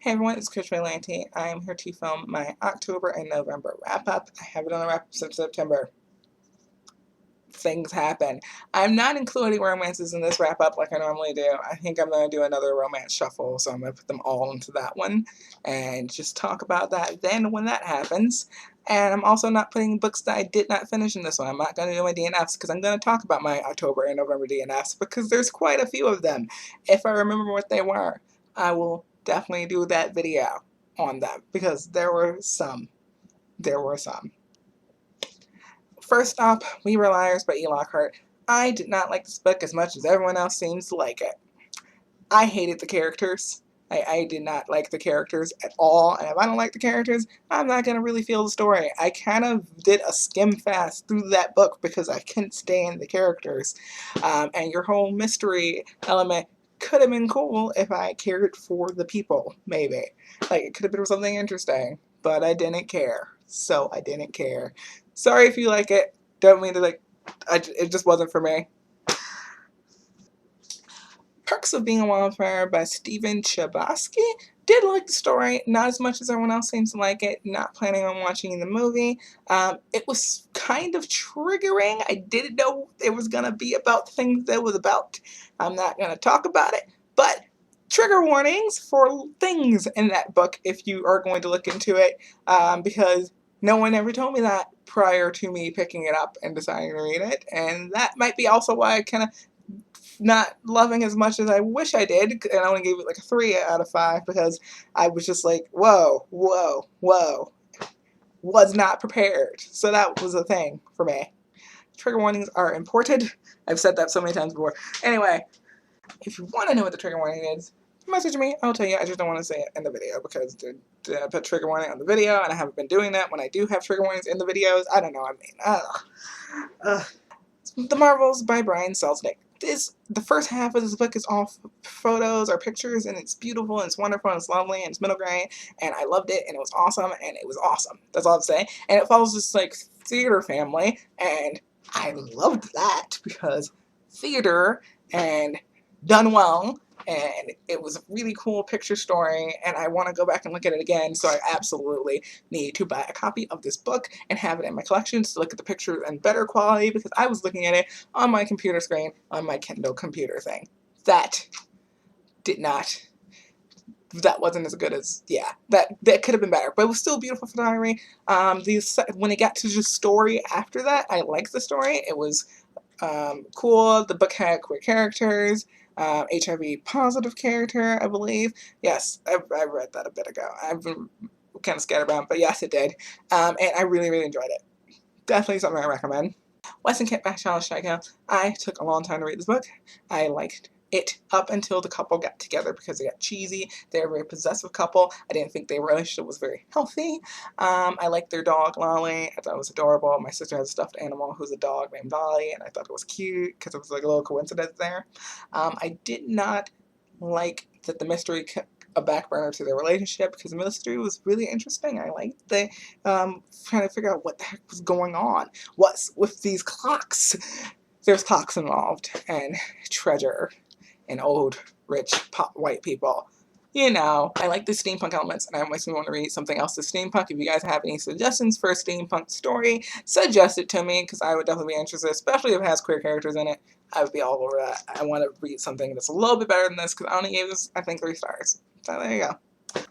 Hey everyone, it's Chris Valenti. I am here to film my October and November wrap-up. I haven't done a wrap-up since September. Things happen. I'm not including romances in this wrap-up like I normally do. I think I'm going to do another romance shuffle, so I'm going to put them all into that one and just talk about that then when that happens. And I'm also not putting books that I did not finish in this one. I'm not going to do my DNFs because I'm going to talk about my October and November DNFs because there's quite a few of them. If I remember what they were, I will definitely do that video on them because there were some. There were some. First up, We Were Liars by E. Lockhart. I did not like this book as much as everyone else seems to like it. I hated the characters. I did not like the characters at all, and if I don't like the characters, I'm not going to really feel the story. I kind of did a skim fast through that book because I couldn't stand the characters. And your whole mystery element could have been cool if I cared for the people, maybe. Like, it could have been something interesting, but I didn't care. So I didn't care. Sorry if you like it. Don't mean to, like, it just wasn't for me. Perks of Being a Wildfire by Stephen Chbosky. Did like the story, not as much as everyone else seems to like it. Not planning on watching the movie. It was kind of triggering. I didn't know it was going to be about the things that it was about. I'm not going to talk about it, but trigger warnings for things in that book if you are going to look into it, because no one ever told me that prior to me picking it up and deciding to read it, and that might be also why I kind of not loving as much as I wish I did, and I only gave it like a 3 out of 5 because I was just like, whoa, whoa, whoa. Was not prepared. So that was a thing for me. Trigger warnings are important. I've said that so many times before. Anyway, if you want to know what the trigger warning is, message me. I'll tell you. I just don't want to say it in the video because I put trigger warning on the video, and I haven't been doing that when I do have trigger warnings in the videos. I don't know. I mean, The Marvels by Brian Selznick. The first half of this book is all photos or pictures, and it's beautiful and it's wonderful and it's lovely and it's middle grade, and I loved it and it was awesome and it was awesome. That's all I'm saying. And it follows this like theater family, and I loved that because theater and done well, and it was a really cool picture story, and I want to go back and look at it again, so I absolutely need to buy a copy of this book and have it in my collection to look at the pictures in better quality because I was looking at it on my computer screen on my Kindle computer thing. That did not, that wasn't as good as, yeah, that could have been better, but it was still beautiful photography. When it got to the story after that, I liked the story. It was cool. The book had queer characters, HIV positive character, I believe. Yes, I read that a bit ago. I've been kind of scared about it, but yes, it did. And I really, really enjoyed it. Definitely something I recommend. Wes and Kit by Charles Strikeout. I took a long time to read this book. I liked it up until the couple got together because they got cheesy. They were a very possessive couple. I didn't think their relationship was very healthy. I liked their dog, Lolly. I thought it was adorable. My sister has a stuffed animal who's a dog named Dolly, and I thought it was cute because it was like a little coincidence there. I did not like that the mystery kept a back burner to their relationship because the mystery was really interesting. I liked the trying to figure out what the heck was going on. What's with these clocks? There's clocks involved, and treasure, and old, rich, white people. You know, I like the steampunk elements, and I always want to read something else to steampunk. If you guys have any suggestions for a steampunk story, suggest it to me, because I would definitely be interested, especially if it has queer characters in it. I would be all over that. I want to read something that's a little bit better than this, because I only gave this, I think, 3 stars. So there you go.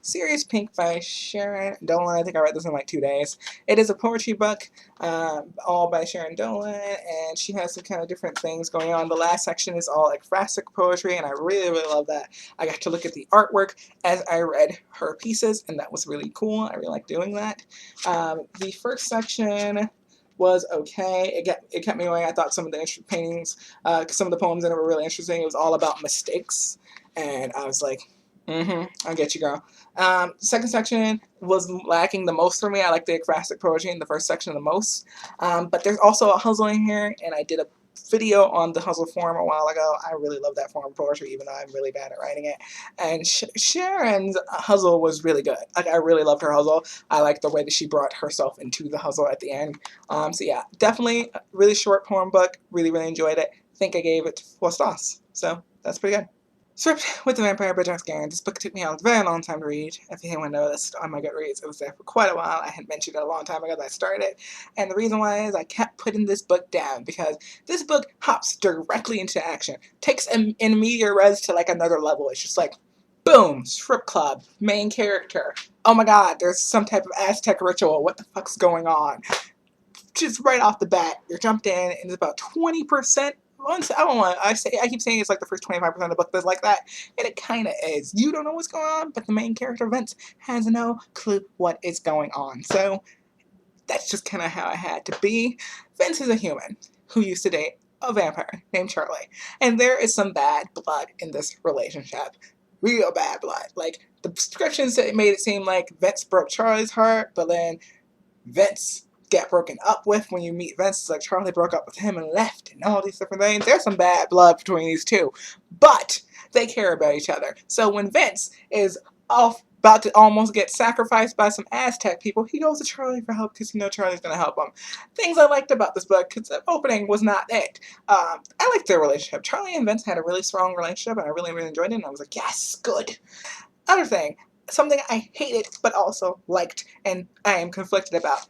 Sirius Pink by Sharon Dolan. I think I read this in like 2 days. It is a poetry book, all by Sharon Dolan, and she has some kind of different things going on. The last section is all like ekphrastic poetry, and I really, really love that. I got to look at the artwork as I read her pieces, and that was really cool. I really like doing that. The first section was okay. It kept me going. I thought some of the paintings, some of the poems in it were really interesting. It was all about mistakes, and I was like, I get you, girl. Second section was lacking the most for me. I like the ekphrastic poetry in the first section the most. But there's also a Huzzle in here, and I did a video on the Huzzle form a while ago. I really love that form of poetry, even though I'm really bad at writing it. And Sharon's Huzzle was really good. Like, I really loved her Huzzle. I liked the way that she brought herself into the Huzzle at the end. So yeah, definitely a really short poem book. Really, really enjoyed it. I think I gave it 4 stars. So that's pretty good. Stripped with the Vampire by Jack Scanlon. This book took me a very long time to read. If anyone noticed on my Goodreads, it was there for quite a while. I had mentioned it a long time ago that I started. And the reason why is I kept putting this book down because this book hops directly into action. Takes in media res to like another level. It's just like, boom, strip club, main character. Oh my god, there's some type of Aztec ritual. What the fuck's going on? Just right off the bat, you're jumped in, and it's about 20%. Once I don't want. I keep saying it's like the first 25% of the book that's like that, and it kind of is. You don't know what's going on, but the main character Vince has no clue what is going on. So that's just kind of how it had to be. Vince is a human who used to date a vampire named Charlie, and there is some bad blood in this relationship. Real bad blood. Like the descriptions made it seem like Vince broke Charlie's heart, but then Vince get broken up with. When you meet Vince, it's like Charlie broke up with him and left and all these different things. There's some bad blood between these two, but they care about each other. So when Vince is off about to almost get sacrificed by some Aztec people, he goes to Charlie for help because Charlie's going to help him. Things I liked about this book, because the opening was not it. I liked their relationship. Charlie and Vince had a really strong relationship, and I really, really enjoyed it, and I was like, yes, good. Other thing, something I hated but also liked, and I am conflicted about.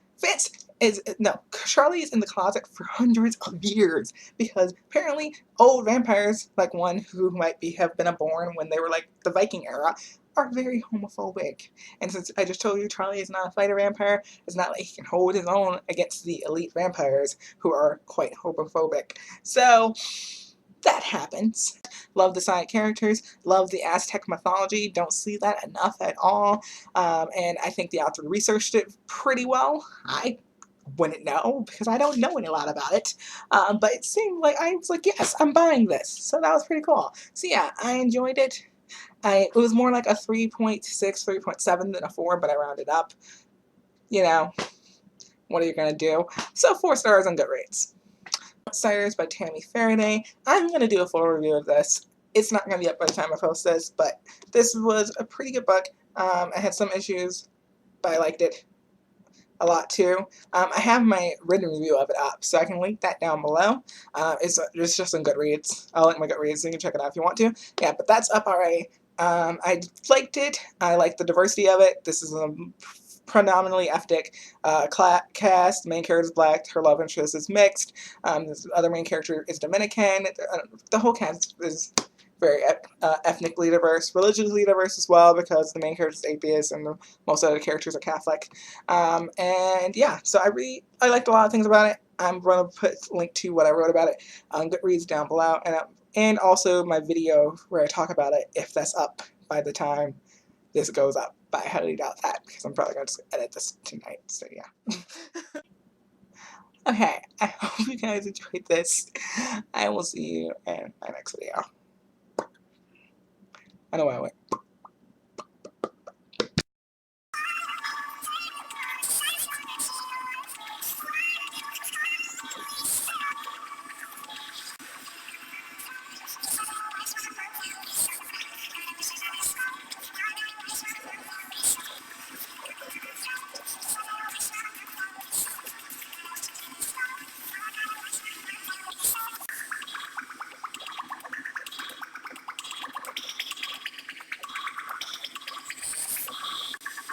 Charlie is in the closet for hundreds of years because apparently old vampires, like one who might have been born when they were like the Viking era, are very homophobic. And since I just told you Charlie is not a fighter vampire, it's not like he can hold his own against the elite vampires who are quite homophobic. So that happens. Love the side characters, love the Aztec mythology, don't see that enough at all, and I think the author researched it pretty well. I wouldn't know because I don't know a lot about it, but it seemed like I was like, yes, I'm buying this, so that was pretty cool. So yeah, I enjoyed it. It was more like a 3.6, 3.7 than a 4, but I rounded up. You know, what are you gonna do? So 4 stars on Goodreads. Outsiders by Tammy Faraday. I'm going to do a full review of this. It's not going to be up by the time I post this, but this was a pretty good book. I had some issues, but I liked it a lot too. I have my written review of it up, so I can link that down below. It's just on Goodreads. I'll link my Goodreads so you can check it out if you want to. Yeah, but that's up already. I liked it. I liked the diversity of it. This is a predominantly ethnic cast. The main character is black. Her love interest is mixed. The other main character is Dominican. The whole cast is very ethnically diverse, religiously diverse as well, because the main character is atheist and most other characters are Catholic. And yeah, so I liked a lot of things about it. I'm going to put a link to what I wrote about it on Goodreads down below, and also my video where I talk about it, if that's up by the time this goes up. But I highly doubt that because I'm probably going to just edit this tonight, so yeah. Okay, I hope you guys enjoyed this. I will see you in my next video. I know where I went.